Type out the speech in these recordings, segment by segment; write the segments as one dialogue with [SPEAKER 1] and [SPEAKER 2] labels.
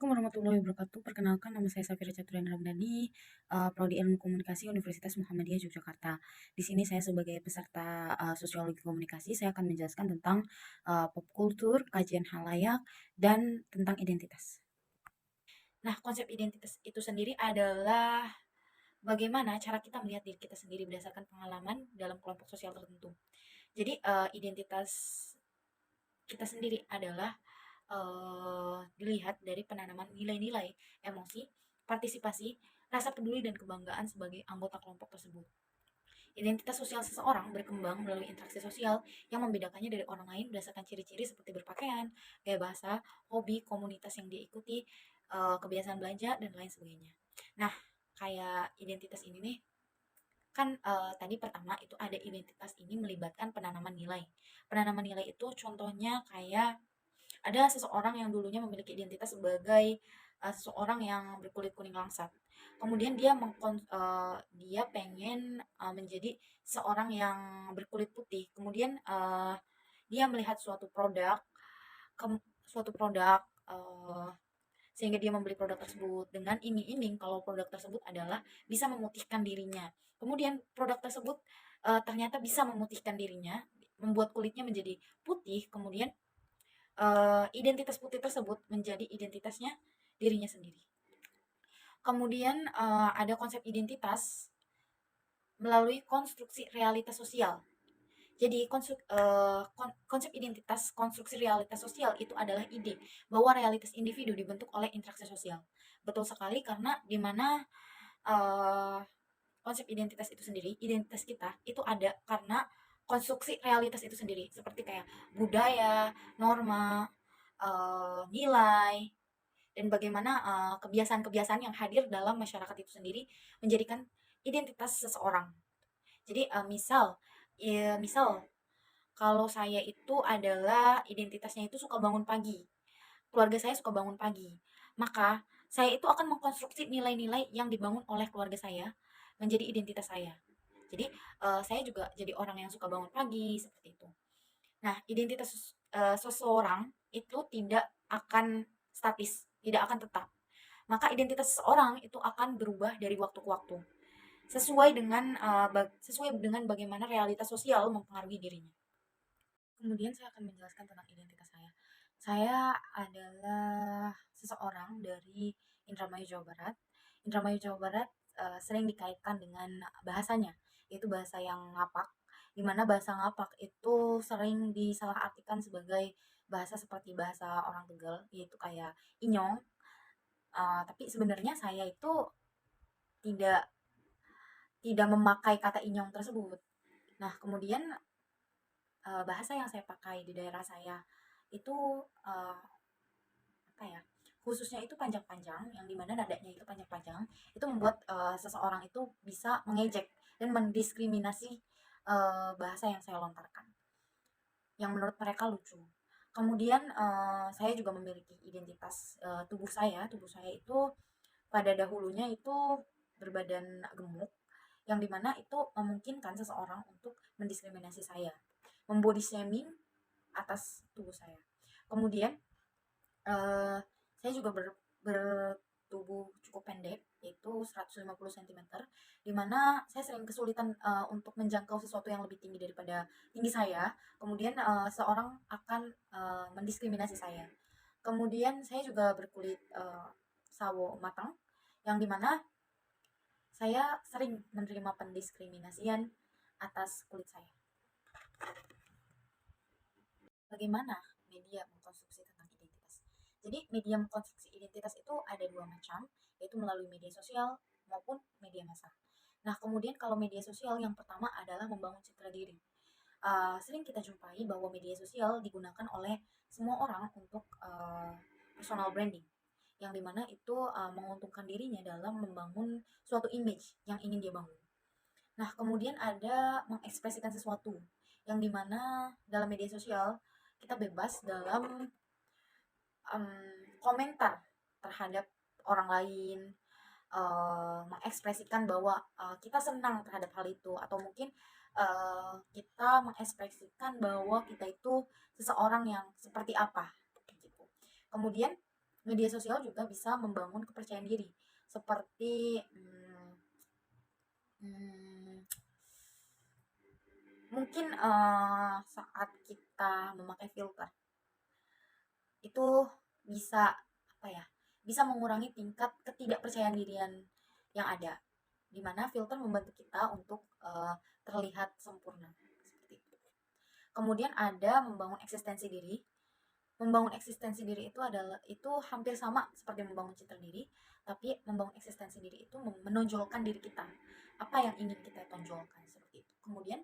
[SPEAKER 1] Assalamualaikum warahmatullahi wabarakatuh. Perkenalkan, nama saya Safira Caturan Ramdhani, Prodi Ilmu Komunikasi Universitas Muhammadiyah Yogyakarta. Di sini saya sebagai peserta Sosiologi Komunikasi, saya akan menjelaskan tentang pop kultur, kajian halayak, dan tentang identitas. Nah, konsep identitas itu sendiri adalah bagaimana cara kita melihat diri kita sendiri berdasarkan pengalaman dalam kelompok sosial tertentu. Jadi, identitas kita sendiri adalah dilihat dari penanaman nilai-nilai, emosi, partisipasi, rasa peduli dan kebanggaan sebagai anggota kelompok tersebut. Identitas sosial seseorang berkembang melalui interaksi sosial yang membedakannya dari orang lain berdasarkan ciri-ciri seperti berpakaian, gaya bahasa, hobi, komunitas yang diikuti, kebiasaan belanja, dan lain sebagainya. Nah, kayak identitas ini nih, kan tadi pertama itu ada identitas ini melibatkan penanaman nilai. Penanaman nilai itu contohnya kayak ada seseorang yang dulunya memiliki identitas sebagai seseorang yang berkulit kuning langsat. Kemudian dia pengen menjadi seorang yang berkulit putih. Kemudian dia melihat suatu produk sehingga dia membeli produk tersebut dengan iming-iming kalau produk tersebut adalah bisa memutihkan dirinya. Kemudian produk tersebut ternyata bisa memutihkan dirinya, membuat kulitnya menjadi putih. Kemudian identitas putih tersebut menjadi identitasnya dirinya sendiri. Kemudian ada konsep identitas melalui konstruksi realitas sosial. Jadi konsep identitas konstruksi realitas sosial itu adalah ide bahwa realitas individu dibentuk oleh interaksi sosial. Betul sekali karena di mana uh, konsep identitas itu sendiri, identitas kita itu ada karena konstruksi realitas itu sendiri, seperti kayak budaya, norma, nilai, dan bagaimana kebiasaan-kebiasaan yang hadir dalam masyarakat itu sendiri menjadikan identitas seseorang. Jadi misal kalau saya itu adalah identitasnya itu suka bangun pagi, keluarga saya suka bangun pagi, maka saya itu akan mengkonstruksi nilai-nilai yang dibangun oleh keluarga saya menjadi identitas saya. Jadi saya juga jadi orang yang suka bangun pagi seperti itu. Nah, identitas seseorang itu tidak akan statis, tidak akan tetap. Maka identitas seseorang itu akan berubah dari waktu ke waktu sesuai dengan bagaimana realitas sosial mempengaruhi dirinya. Kemudian saya akan menjelaskan tentang identitas saya. Saya adalah seseorang dari Indramayu, Jawa Barat. Indramayu, Jawa Barat sering dikaitkan dengan bahasanya, yaitu bahasa yang ngapak, di mana bahasa ngapak itu sering disalahartikan sebagai bahasa seperti bahasa orang Tegal, yaitu kayak inyong. Tapi sebenarnya saya itu tidak tidak memakai kata inyong tersebut. Nah, kemudian bahasa yang saya pakai di daerah saya itu apa ya? Khususnya itu panjang-panjang, yang dimana nadanya itu panjang-panjang, itu membuat seseorang itu bisa mengejek dan mendiskriminasi bahasa yang saya lontarkan, yang menurut mereka lucu. Kemudian saya juga memiliki identitas tubuh saya. Tubuh saya itu pada dahulunya itu berbadan gemuk, yang dimana itu memungkinkan seseorang untuk mendiskriminasi saya, membody shaming atas tubuh saya. Kemudian saya juga bertubuh cukup pendek, yaitu 150 cm, di mana saya sering kesulitan untuk menjangkau sesuatu yang lebih tinggi daripada tinggi saya. Kemudian seorang akan mendiskriminasi saya. Kemudian saya juga berkulit sawo matang, yang dimana saya sering menerima pendiskriminasian atas kulit saya. Bagaimana media mengkonstruksi tentang identitas? Jadi media mengkonstruksi identitas itu ada dua macam, yaitu melalui media sosial maupun media massa. Nah, kemudian kalau media sosial yang pertama adalah membangun citra diri. Sering kita jumpai bahwa media sosial digunakan oleh semua orang untuk personal branding, yang dimana itu menguntungkan dirinya dalam membangun suatu image yang ingin dia bangun. Nah, kemudian ada mengekspresikan sesuatu, yang dimana dalam media sosial kita bebas dalam komentar terhadap orang lain, mengekspresikan bahwa kita senang terhadap hal itu, atau mungkin kita mengekspresikan bahwa kita itu seseorang yang seperti apa gitu. Kemudian Media sosial juga bisa membangun kepercayaan diri, seperti hmm, mungkin saat kita memakai filter itu bisa apa ya? Bisa mengurangi tingkat ketidakpercayaan dirian yang ada, di mana filter membantu kita untuk terlihat sempurna seperti itu. Kemudian ada membangun eksistensi diri. Membangun eksistensi diri itu hampir sama seperti membangun citra diri, tapi membangun eksistensi diri itu menonjolkan diri kita, apa yang ingin kita tonjolkan seperti itu. Kemudian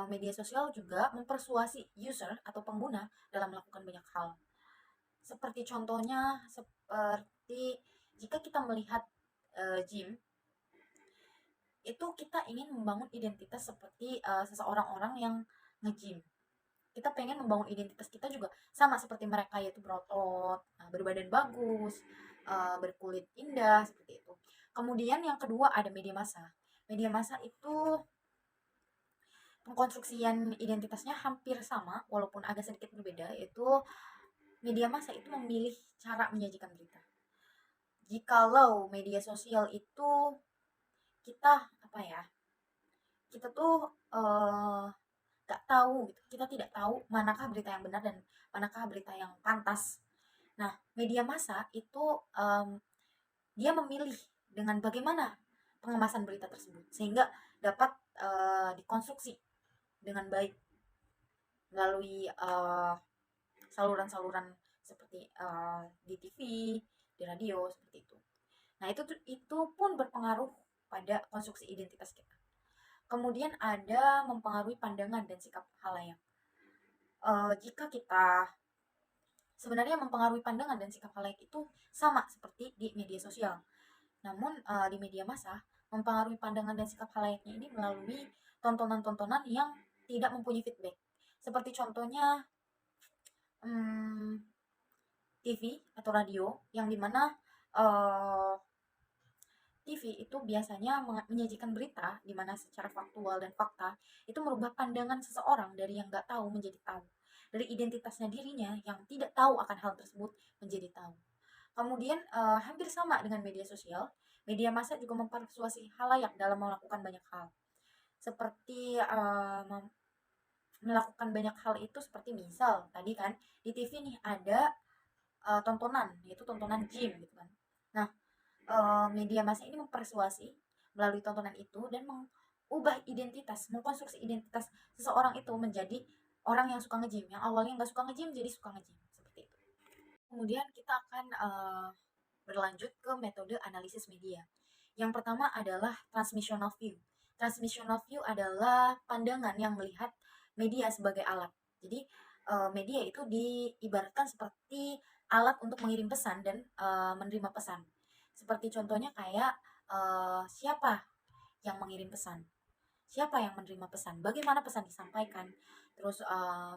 [SPEAKER 1] media sosial juga mempersuasi user atau pengguna dalam melakukan banyak hal. Seperti contohnya, seperti jika kita melihat gym, itu kita ingin membangun identitas seperti seseorang orang yang nge-gym. Kita pengen membangun identitas kita juga sama seperti mereka, yaitu berotot, berbadan bagus, berkulit indah, seperti itu. Kemudian yang kedua ada media massa. Media massa itu pengkonstruksian identitasnya hampir sama, walaupun agak sedikit berbeda, yaitu media massa itu memilih cara menyajikan berita. Jikalau media sosial itu kita apa ya? Kita tuh nggak tahu gitu. Kita tidak tahu manakah berita yang benar dan manakah berita yang pantas. Nah, media massa itu dia memilih dengan bagaimana pengemasan berita tersebut sehingga dapat dikonstruksi dengan baik melalui saluran-saluran seperti di TV, di radio seperti itu. Nah, itu pun berpengaruh pada konstruksi identitas kita. Kemudian ada mempengaruhi pandangan dan sikap halayak. Jika kita sebenarnya mempengaruhi pandangan dan sikap halayak itu sama seperti di media sosial. Namun di media massa mempengaruhi pandangan dan sikap halayaknya ini melalui tontonan-tontonan yang tidak mempunyai feedback. Seperti contohnya TV atau radio yang dimana TV itu biasanya menyajikan berita di mana secara faktual dan fakta itu merubah pandangan seseorang dari yang nggak tahu menjadi tahu, dari identitasnya dirinya yang tidak tahu akan hal tersebut menjadi tahu. Kemudian hampir sama dengan media sosial, media massa juga mempersuasi halayak dalam melakukan banyak hal. Seperti melakukan banyak hal itu seperti misal tadi kan di TV nih ada tontonan, yaitu tontonan gym gitu kan. Nah, media massa ini mempersuasi melalui tontonan itu dan mengubah identitas, mengkonstruksi identitas seseorang itu menjadi orang yang suka nge-gym, yang awalnya nggak suka nge-gym jadi suka nge-gym seperti itu. Kemudian kita akan berlanjut ke metode analisis media. Yang pertama adalah transmissional view. Transmissional view adalah pandangan yang melihat media sebagai alat. Jadi media itu diibaratkan seperti alat untuk mengirim pesan dan menerima pesan. Seperti contohnya kayak siapa yang mengirim pesan, siapa yang menerima pesan, bagaimana pesan disampaikan, terus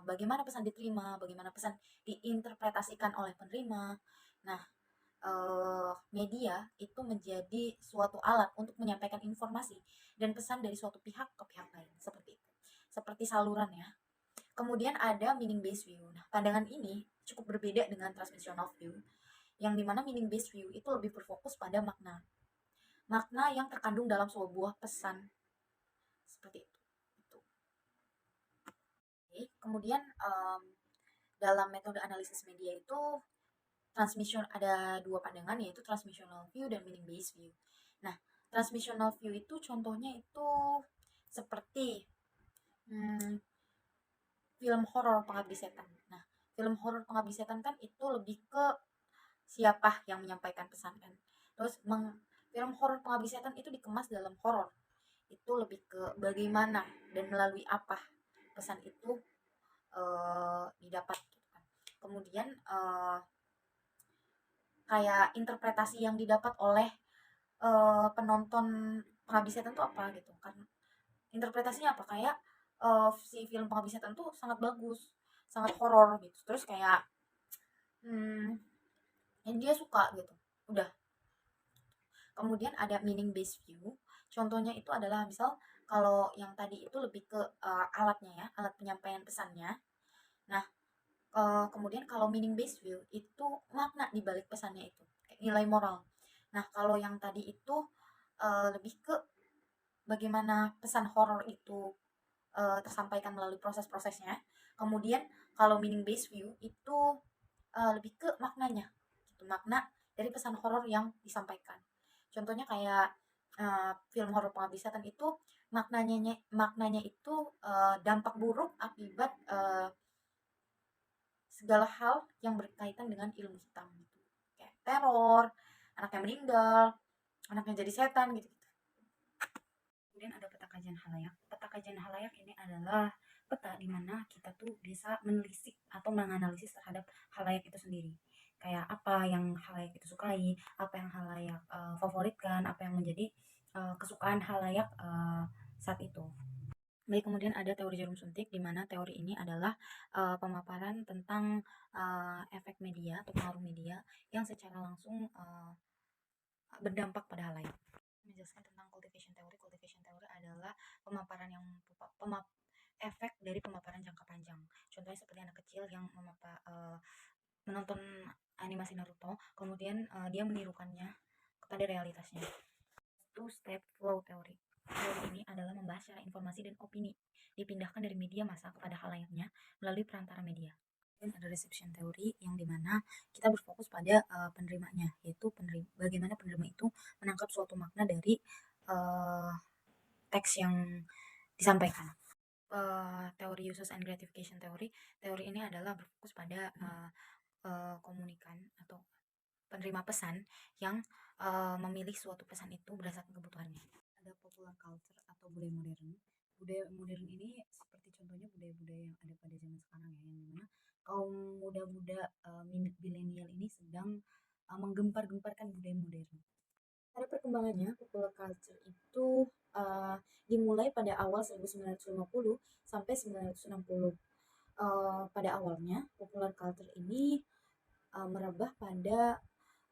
[SPEAKER 1] bagaimana pesan diterima, bagaimana pesan diinterpretasikan oleh penerima. Nah, media itu menjadi suatu alat untuk menyampaikan informasi dan pesan dari suatu pihak ke pihak lain seperti itu. Seperti saluran ya. Kemudian ada meaning based view. Nah, pandangan ini cukup berbeda dengan transmissional view, yang dimana meaning based view itu lebih berfokus pada makna. Makna yang terkandung dalam sebuah pesan seperti itu. Oke. Kemudian dalam metode analisis media itu transmission ada dua pandangan, yaitu transmissional view dan meaning based view. Nah, transmissional view itu contohnya itu seperti film horor Pengabdi Setan. Nah, film horor Pengabdi Setan kan itu lebih ke siapa yang menyampaikan pesan kan. Terus film horor Pengabdi Setan itu dikemas dalam horor. Itu lebih ke bagaimana dan melalui apa pesan itu didapat gitu kan. Kemudian kayak interpretasi yang didapat oleh penonton Pengabdi Setan itu apa gitu kan. Interpretasinya apa, kayak si film Pengabdi Setan tuh sangat bagus, sangat horor gitu. Terus kayak yang dia suka gitu. Udah. Kemudian ada meaning based view. Contohnya itu adalah misal kalau yang tadi itu lebih ke alatnya ya, alat penyampaian pesannya. Nah, Kemudian kalau meaning based view itu makna di balik pesannya itu, kayak nilai moral. Nah, kalau yang tadi itu lebih ke bagaimana pesan horor itu tersampaikan melalui proses-prosesnya. Kemudian kalau meaning based view itu lebih ke maknanya, gitu, makna dari pesan horor yang disampaikan. Contohnya kayak film horor pengabdi setan itu maknanya itu dampak buruk akibat segala hal yang berkaitan dengan ilmu hitam gitu. Kayak teror, anaknya meninggal, anaknya jadi setan gitu. Kemudian ada peta kajian halayak. Peta kajian halayak ini adalah peta di mana kita tuh bisa menelisik atau menganalisis terhadap halayak itu sendiri. Kayak apa yang halayak itu sukai, apa yang halayak favoritkan, apa yang menjadi kesukaan halayak saat itu. Baik, kemudian ada teori jarum suntik, di mana teori ini adalah pemaparan tentang efek media atau pengaruh media yang secara langsung berdampak pada halayak. Menjelaskan tentang cultivation theory. Cultivation theory adalah pemaparan yang efek dari pemaparan jangka panjang. Contohnya seperti anak kecil yang menonton animasi Naruto, kemudian dia menirukannya kepada realitasnya. Two-step flow theory. Teori ini adalah membahas cara informasi dan opini dipindahkan dari media massa kepada halayaknya melalui perantara media. Dan ada reception theory yang dimana kita berfokus pada penerimanya, yaitu bagaimana penerima itu menangkap suatu makna dari teks yang disampaikan. Teori uses and gratification theory. Teori ini adalah berfokus pada komunikan atau penerima pesan yang memilih suatu pesan itu berdasarkan kebutuhannya. Ada popular culture atau budaya modern. Budaya modern ini seperti contohnya budaya-budaya yang ada pada zaman sekarang ya, yang dimana kaum muda-muda milenial ini sedang menggempar-gemparkan budaya modern. Pada perkembangannya, popular culture itu dimulai pada awal 1950 sampai 1960. Pada awalnya, popular culture ini merebah pada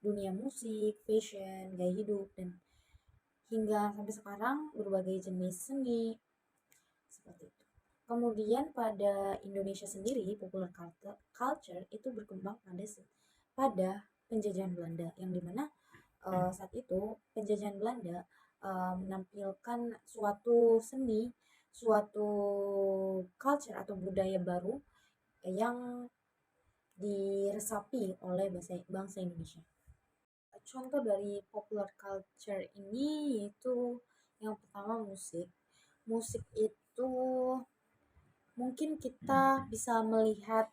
[SPEAKER 1] dunia musik, fashion, gaya hidup, dan hingga sampai sekarang berbagai jenis seni seperti itu. Kemudian pada Indonesia sendiri, popular culture itu berkembang pada penjajahan Belanda, yang dimana saat itu penjajahan Belanda menampilkan suatu seni, suatu culture atau budaya baru yang diresapi oleh bangsa Indonesia. Contoh dari popular culture ini yaitu yang pertama musik. Musik itu mungkin kita bisa melihat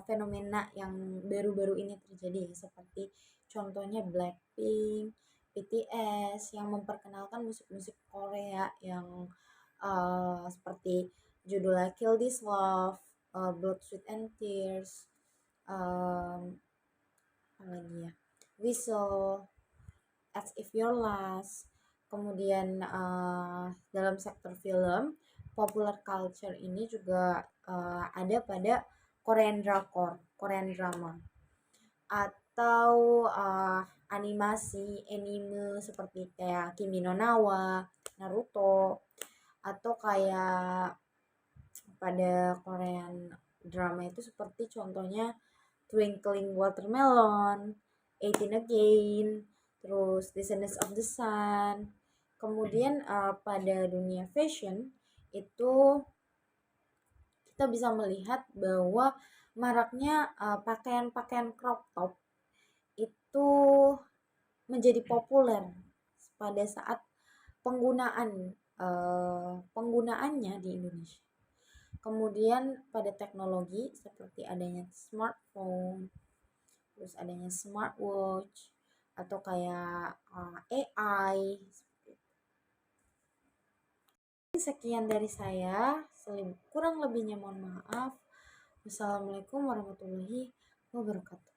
[SPEAKER 1] fenomena yang baru-baru ini terjadi, seperti contohnya Blackpink, BTS yang memperkenalkan musik-musik Korea yang seperti judulnya Kill This Love, Blood, Sweat and Tears, apa lagi ya, Whistle, As If You're Last. Kemudian dalam sektor film, popular culture ini juga ada pada Korean drama, atau animasi, anime seperti kayak Kimi no Na wa, Naruto, atau kayak pada Korean drama itu seperti contohnya Twinkling Watermelon, 18 Again, terus Descendants of the Sun. Kemudian pada dunia fashion itu kita bisa melihat bahwa maraknya pakaian-pakaian crop top itu menjadi populer pada saat penggunaannya di Indonesia. Kemudian pada teknologi seperti adanya smartphone, terus adanya smartwatch, atau kayak AI. Sekian dari saya, kurang lebihnya mohon maaf. Wassalamualaikum warahmatullahi wabarakatuh.